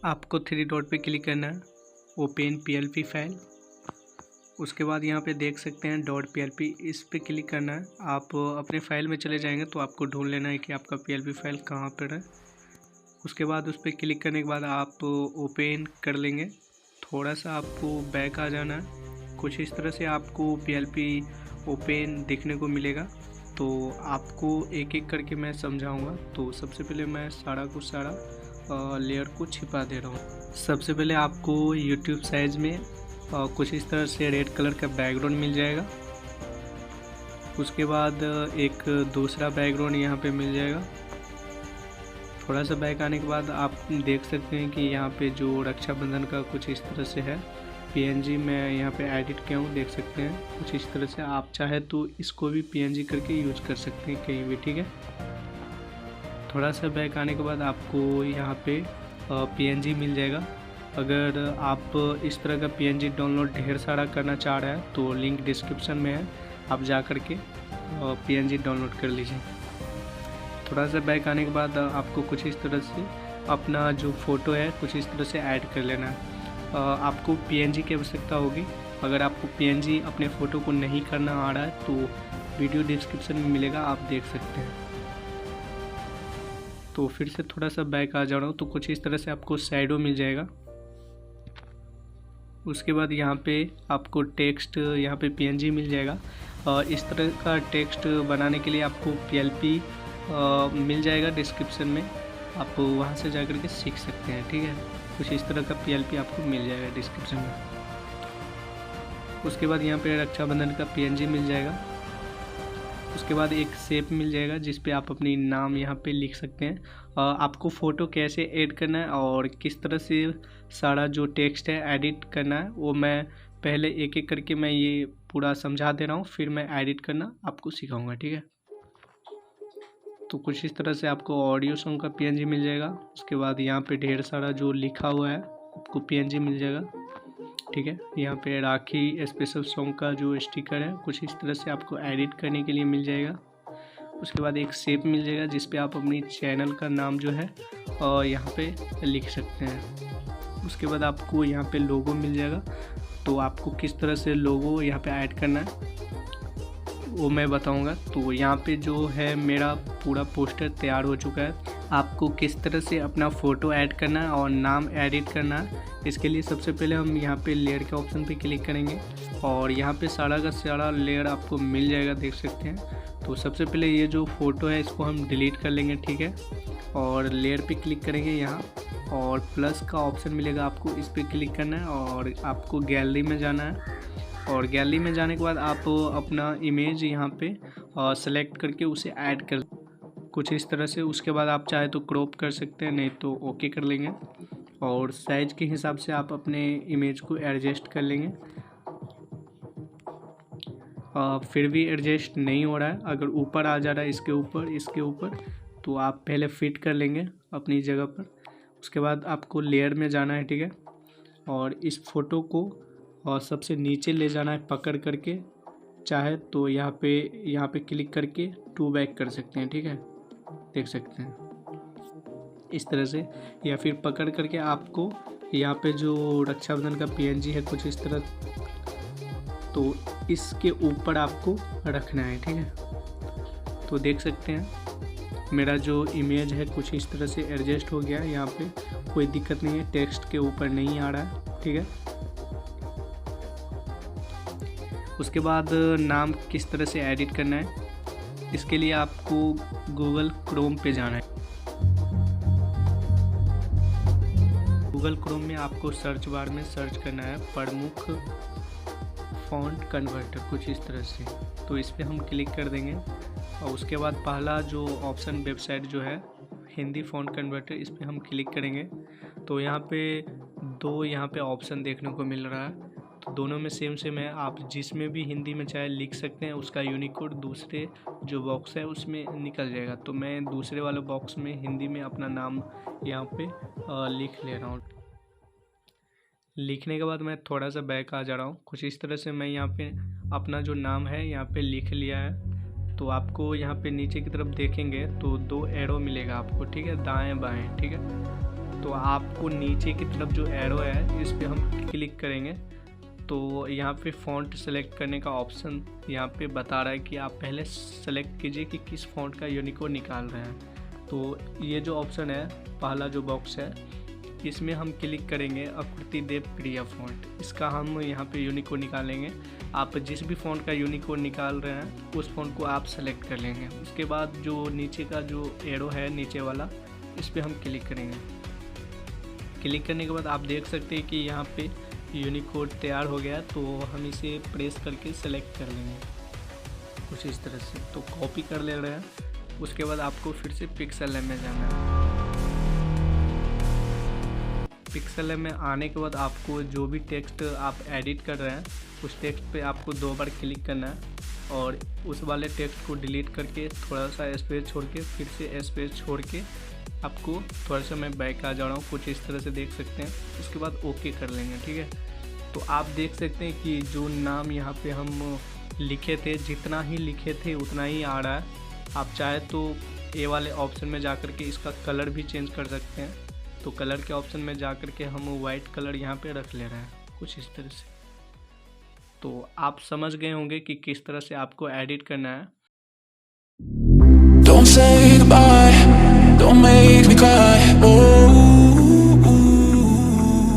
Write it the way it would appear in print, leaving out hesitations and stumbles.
आपको three dot पे click करना है, ओपन पीएलपी फाइल। उसके बाद यहाँ पे देख सकते हैं डॉट पीएलपी, इस पे क्लिक करना है। आप अपने फाइल में चले जाएंगे तो आपको ढूंढ लेना है कि आपका पीएलपी फाइल कहाँ पर है। उसके बाद उस पर क्लिक करने के बाद आप ओपन कर लेंगे। थोड़ा सा आपको बैक आ जाना है। कुछ इस तरह से आपको पीएलपी ओपन देखने को मिलेगा। तो आपको एक एक करके मैं समझाऊंगा। तो सबसे पहले मैं सारा लेयर को छिपा दे रहा हूँ। सबसे पहले आपको यूट्यूब साइज में कुछ इस तरह से रेड कलर का बैकग्राउंड मिल जाएगा। उसके बाद एक दूसरा बैकग्राउंड यहाँ पे मिल जाएगा। थोड़ा सा बैक आने के बाद आप देख सकते हैं कि यहाँ पे जो रक्षाबंधन का कुछ इस तरह से है, पीएनजी मैं यहाँ पे एडिट किया हूँ, देख सकते हैं कुछ इस तरह से। आप चाहे तो इसको भी पीएनजी करके यूज कर सकते हैं कहीं भी, ठीक है। थोड़ा सा बैक आने के बाद आपको यहाँ पे पीएनजी मिल जाएगा। अगर आप इस तरह का पीएनजी डाउनलोड ढेर सारा करना चाह रहे हैं तो लिंक डिस्क्रिप्शन में है, आप जा कर के पीएनजी डाउनलोड कर लीजिए। थोड़ा सा बैक आने के बाद आपको कुछ इस तरह से अपना जो फ़ोटो है कुछ इस तरह से ऐड कर लेना है। आपको पीएनजी की आवश्यकता होगी। अगर आपको पीएनजी अपने फ़ोटो को नहीं करना आ रहा है तो वीडियो डिस्क्रिप्शन में मिलेगा, आप देख सकते हैं। तो फिर से थोड़ा सा बैक आ जा रहा हूँ। तो कुछ इस तरह से आपको शैडो मिल जाएगा। उसके बाद यहाँ पे आपको टेक्स्ट, यहाँ पे पीएनजी मिल जाएगा। इस तरह का टेक्स्ट बनाने के लिए आपको पीएलपी मिल जाएगा डिस्क्रिप्शन में, आप वहाँ से जाकर के सीख सकते हैं, ठीक है। कुछ इस तरह का पीएलपी आपको मिल जाएगा डिस्क्रिप्शन में। उसके बाद यहाँ पे रक्षाबंधन का पीएनजी मिल जाएगा। उसके बाद एक शेप मिल जाएगा जिस पे आप अपनी नाम यहाँ पे लिख सकते हैं। आपको फ़ोटो कैसे ऐड करना है और किस तरह से सारा जो टेक्स्ट है एडिट करना है वो मैं पहले एक एक करके मैं ये पूरा समझा दे रहा हूँ, फिर मैं एडिट करना आपको सिखाऊंगा, ठीक है। तो कुछ इस तरह से आपको ऑडियो सॉन्ग का पीएनजी मिल जाएगा। उसके बाद यहाँ पे ढेर सारा जो लिखा हुआ है आपको पीएनजी मिल जाएगा, ठीक है। यहाँ पे राखी स्पेशल सॉन्ग का जो स्टिकर है कुछ इस तरह से आपको एडिट करने के लिए मिल जाएगा। उसके बाद एक शेप मिल जाएगा जिस पे आप अपनी चैनल का नाम जो है यहाँ पे लिख सकते हैं। उसके बाद आपको यहाँ पे लोगो मिल जाएगा। तो आपको किस तरह से लोगो यहाँ पे ऐड करना है वो मैं बताऊंगा। तो यहाँ पे जो है मेरा पूरा पोस्टर तैयार हो चुका है। आपको किस तरह से अपना फ़ोटो ऐड करना है और नाम एडिट करना है, इसके लिए सबसे पहले हम यहाँ पे लेयर के ऑप्शन पे क्लिक करेंगे और यहाँ पे सारा का सारा लेयर आपको मिल जाएगा, देख सकते हैं। तो सबसे पहले ये जो फ़ोटो है इसको हम डिलीट कर लेंगे, ठीक है। और लेयर पे क्लिक करेंगे यहाँ और प्लस का ऑप्शन मिलेगा, आपको इस पर क्लिक करना है और आपको गैलरी में जाना है। और गैलरी में जाने के बाद आप अपना इमेज यहाँ पे सेलेक्ट करके उसे ऐड कर कुछ इस तरह से। उसके बाद आप चाहे तो क्रॉप कर सकते हैं, नहीं तो ओके कर लेंगे। और साइज के हिसाब से आप अपने इमेज को एडजस्ट कर लेंगे। फिर भी एडजस्ट नहीं हो रहा है, अगर ऊपर आ जा रहा है इसके ऊपर तो आप पहले फिट कर लेंगे अपनी जगह पर। उसके बाद आपको लेयर में जाना है, ठीक है। और इस फ़ोटो को सबसे नीचे ले जाना है पकड़ करके, चाहे तो यहाँ पे क्लिक करके टू बैक कर सकते हैं, ठीक है, देख सकते हैं इस तरह से। या फिर पकड़ करके आपको यहाँ पे जो रक्षाबंधन का पीएनजी है कुछ इस तरह, तो इसके ऊपर आपको रखना है, ठीक है। तो देख सकते हैं मेरा जो इमेज है कुछ इस तरह से एडजस्ट हो गया। यहाँ पे कोई दिक्कत नहीं है, टेक्स्ट के ऊपर नहीं आ रहा है, ठीक है। उसके बाद नाम किस तरह से एडिट करना है, इसके लिए आपको गूगल क्रोम पे जाना है। गूगल क्रोम में आपको सर्च बार में सर्च करना है प्रमुख फ़ॉन्ट कन्वर्टर, कुछ इस तरह से। तो इस पर हम क्लिक कर देंगे और उसके बाद पहला जो ऑप्शन वेबसाइट जो है हिंदी फ़ॉन्ट कन्वर्टर, इस पर हम क्लिक करेंगे। तो यहाँ पे दो ऑप्शन देखने को मिल रहा है। तो दोनों में सेम है, आप जिसमें भी हिंदी में चाहे लिख सकते हैं, उसका यूनिकोड दूसरे जो बॉक्स है उसमें निकल जाएगा। तो मैं दूसरे वाले बॉक्स में हिंदी में अपना नाम यहाँ पे लिख ले रहा हूँ। लिखने के बाद मैं थोड़ा सा बैक आ जा रहा हूँ। कुछ इस तरह से मैं यहाँ पे अपना जो नाम है यहाँ पे लिख लिया है। तो आपको यहाँ पे नीचे की तरफ देखेंगे तो दो एरो मिलेगा आपको, ठीक है, दाएं बाएं, ठीक है। तो आपको नीचे की तरफ जो एरो है इस पे हम क्लिक करेंगे तो यहाँ पे फ़ॉन्ट सेलेक्ट करने का ऑप्शन यहाँ पे बता रहा है कि आप पहले सेलेक्ट कीजिए कि किस फ़ॉन्ट का यूनिकोड निकाल रहे हैं। तो ये जो ऑप्शन है, पहला जो बॉक्स है, इसमें हम क्लिक करेंगे आकृति देव प्रिया फ़ॉन्ट। इसका हम यहाँ पे यूनिकोड निकालेंगे। आप जिस भी फ़ॉन्ट का यूनिकोड निकाल रहे हैं उस फ़ॉन्ट को आप सेलेक्ट कर लेंगे। उसके बाद जो नीचे का जो एरो है नीचे वाला, इस पर हम क्लिक करेंगे। क्लिक करने के बाद आप देख सकते हैं कि यहाँ पे यूनिकोड तैयार हो गया। तो हम इसे प्रेस करके सेलेक्ट कर लेंगे कुछ इस तरह से। तो कॉपी कर ले रहे हैं। उसके बाद आपको फिर से पिक्सेल लैब में जाना है। पिक्सेल लैब में आने के बाद आपको जो भी टेक्स्ट आप एडिट कर रहे हैं उस टेक्स्ट पे आपको 2 बार क्लिक करना है और उस वाले टेक्स्ट को डिलीट करके थोड़ा सा स्पेस छोड़ के फिर से स्पेस छोड़ के आपको थोड़ा सा मैं बैक आ जा रहा हूँ, कुछ इस तरह से देख सकते हैं। उसके बाद ओके कर लेंगे, ठीक है। तो आप देख सकते हैं कि जो नाम यहाँ पे हम लिखे थे, जितना ही लिखे थे उतना ही आ रहा है। आप चाहे तो ए वाले ऑप्शन में जा कर के इसका कलर भी चेंज कर सकते हैं। तो कलर के ऑप्शन में जा कर के हम वाइट कलर यहाँ पे रख ले रहे हैं कुछ इस तरह से। तो आप समझ गए होंगे कि किस तरह से आपको एडिट करना है। Don't say goodbye, don't make me cry. Oh.